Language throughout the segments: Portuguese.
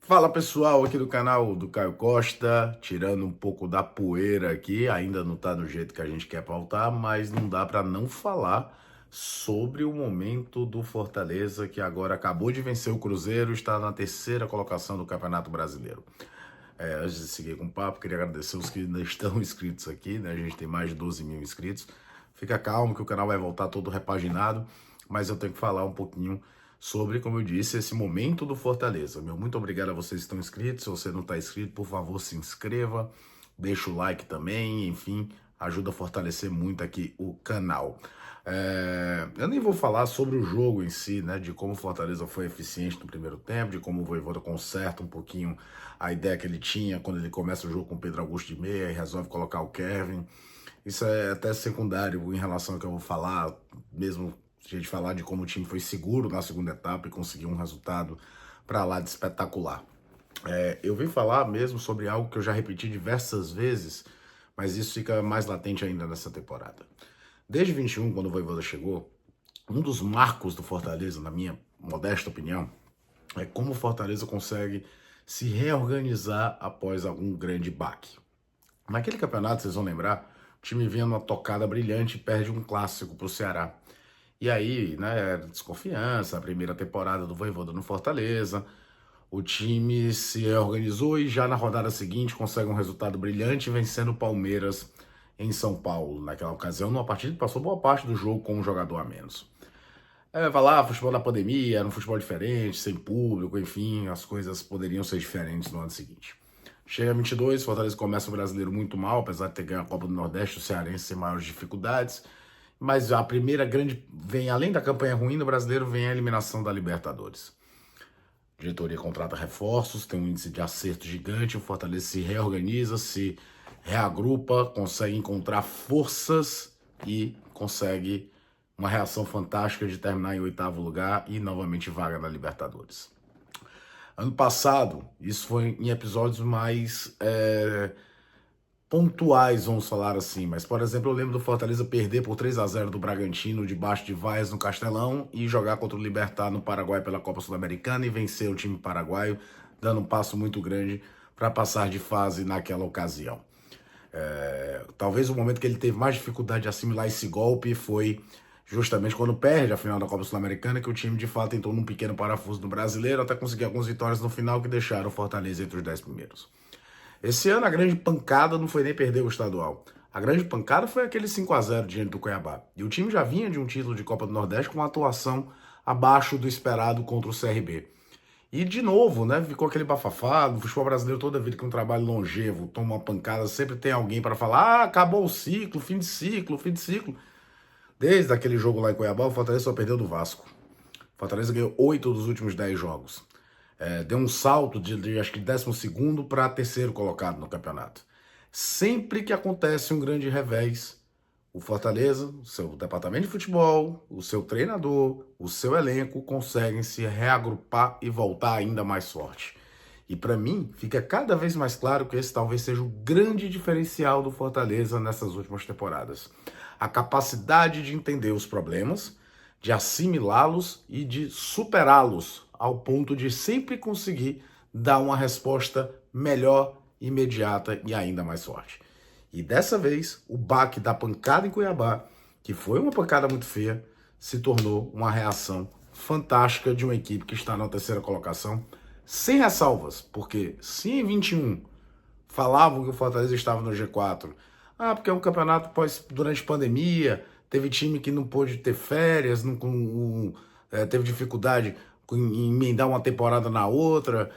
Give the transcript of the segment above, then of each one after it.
Fala pessoal, aqui do canal do Caio Costa, tirando um pouco da poeira aqui, ainda não tá do jeito que a gente quer pautar, mas não dá para não falar sobre o momento do Fortaleza, que agora acabou de vencer o Cruzeiro, está na terceira colocação do Campeonato Brasileiro. Antes de seguir com o papo, queria agradecer os que ainda estão inscritos aqui, né? A gente tem mais de 12 mil inscritos. Fica calmo que o canal vai voltar todo repaginado, mas eu tenho que falar um pouquinho sobre, como eu disse, esse momento do Fortaleza. Meu muito obrigado a vocês que estão inscritos. Se você não está inscrito, por favor, se inscreva, deixa o like também, enfim, ajuda a fortalecer muito aqui o canal. Eu nem vou falar sobre o jogo em si, né, de como o Fortaleza foi eficiente no primeiro tempo, de como o Vojvoda conserta um pouquinho a ideia que ele tinha quando ele começa o jogo com o Pedro Augusto de meia e resolve colocar o Kevin. Isso é até secundário em relação ao que eu vou falar, mesmo se a gente falar de como o time foi seguro na segunda etapa e conseguiu um resultado para lá de espetacular. Eu vim falar mesmo sobre algo que eu já repeti diversas vezes, mas isso fica mais latente ainda nessa temporada. Desde 21, quando o Vojvoda chegou, um dos marcos do Fortaleza, na minha modesta opinião, é como o Fortaleza consegue se reorganizar após algum grande baque. Naquele campeonato, vocês vão lembrar, o time vinha numa tocada brilhante e perde um clássico para o Ceará. E aí, né, desconfiança, a primeira temporada do Vojvoda no Fortaleza, o time se reorganizou e já na rodada seguinte consegue um resultado brilhante vencendo o Palmeiras em São Paulo. Naquela ocasião, numa partida que passou boa parte do jogo com um jogador a menos. Vai lá, futebol da pandemia, era um futebol diferente, sem público, enfim, as coisas poderiam ser diferentes no ano seguinte. Chega a 22, Fortaleza começa o brasileiro muito mal, apesar de ter ganho a Copa do Nordeste, o Cearense sem maiores dificuldades. Mas a primeira grande, vem além da campanha ruim do brasileiro, vem a eliminação da Libertadores. A diretoria contrata reforços, tem um índice de acerto gigante, o Fortaleza se reorganiza, se reagrupa, consegue encontrar forças e consegue uma reação fantástica de terminar em 8º lugar e novamente vaga na Libertadores. Ano passado, isso foi em episódios mais pontuais, vamos falar assim. Mas, por exemplo, eu lembro do Fortaleza perder por 3-0 do Bragantino, debaixo de vaias no Castelão, e jogar contra o Libertad no Paraguai pela Copa Sul-Americana e vencer o time paraguaio, dando um passo muito grande para passar de fase naquela ocasião. Talvez o momento que ele teve mais dificuldade de assimilar esse golpe foi justamente quando perde a final da Copa Sul-Americana, que o time de fato entrou num pequeno parafuso no brasileiro, até conseguir algumas vitórias no final que deixaram o Fortaleza entre os 10 primeiros. Esse ano a grande pancada não foi nem perder o estadual. A grande pancada foi aquele 5-0 diante do Cuiabá. E o time já vinha de um título de Copa do Nordeste com uma atuação abaixo do esperado contra o CRB. E de novo, né, ficou aquele bafafá, no futebol brasileiro toda vida que um trabalho longevo toma uma pancada, sempre tem alguém para falar, acabou o ciclo, fim de ciclo, fim de ciclo. Desde aquele jogo lá em Cuiabá, o Fortaleza só perdeu do Vasco. O Fortaleza ganhou 8 dos últimos 10 jogos. Deu um salto de acho que 12º para terceiro colocado no campeonato. Sempre que acontece um grande revés, o Fortaleza, o seu departamento de futebol, o seu treinador, o seu elenco conseguem se reagrupar e voltar ainda mais forte. E para mim, fica cada vez mais claro que esse talvez seja o grande diferencial do Fortaleza nessas últimas temporadas. A capacidade de entender os problemas, de assimilá-los e de superá-los ao ponto de sempre conseguir dar uma resposta melhor, imediata e ainda mais forte. E dessa vez, o baque da pancada em Cuiabá, que foi uma pancada muito feia, se tornou uma reação fantástica de uma equipe que está na terceira colocação, sem ressalvas, porque se em 21 falavam que o Fortaleza estava no G4, porque é um campeonato durante pandemia, teve time que não pôde ter férias, teve dificuldade em emendar uma temporada na outra,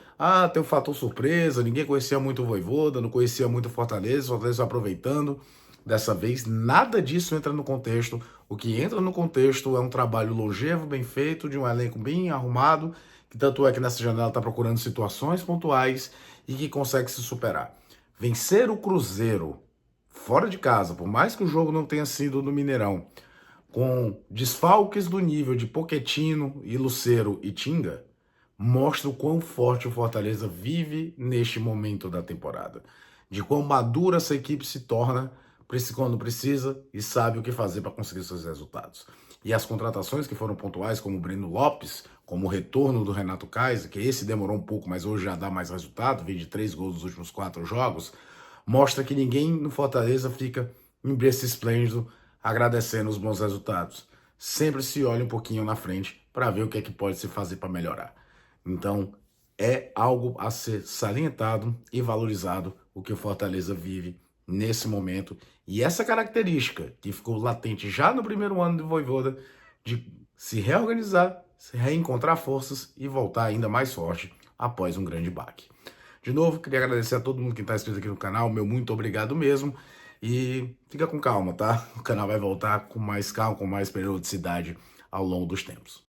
tem o fator surpresa, ninguém conhecia muito o Vojvoda, não conhecia muito o Fortaleza aproveitando. Dessa vez, nada disso entra no contexto. O que entra no contexto é um trabalho longevo, bem feito, de um elenco bem arrumado, que tanto é que nessa janela está procurando situações pontuais e que consegue se superar. Vencer o Cruzeiro fora de casa, por mais que o jogo não tenha sido no Mineirão, com desfalques do nível de Pochettino e Lucero e Tinga, mostra o quão forte o Fortaleza vive neste momento da temporada. De quão madura essa equipe se torna quando precisa e sabe o que fazer para conseguir seus resultados. E as contratações que foram pontuais, como o Breno Lopes, como o retorno do Renato Kaiser, que esse demorou um pouco, mas hoje já dá mais resultado, veio de 3 gols nos últimos 4 jogos, mostra que ninguém no Fortaleza fica em berço esplêndido agradecendo os bons resultados. Sempre se olha um pouquinho na frente para ver o que é que pode se fazer para melhorar. Então, é algo a ser salientado e valorizado o que o Fortaleza vive nesse momento. E essa característica que ficou latente já no primeiro ano do Vojvoda, de se reorganizar, se reencontrar forças e voltar ainda mais forte após um grande baque. De novo, queria agradecer a todo mundo que está inscrito aqui no canal, meu muito obrigado mesmo. E fica com calma, tá? O canal vai voltar com mais calma, com mais periodicidade ao longo dos tempos.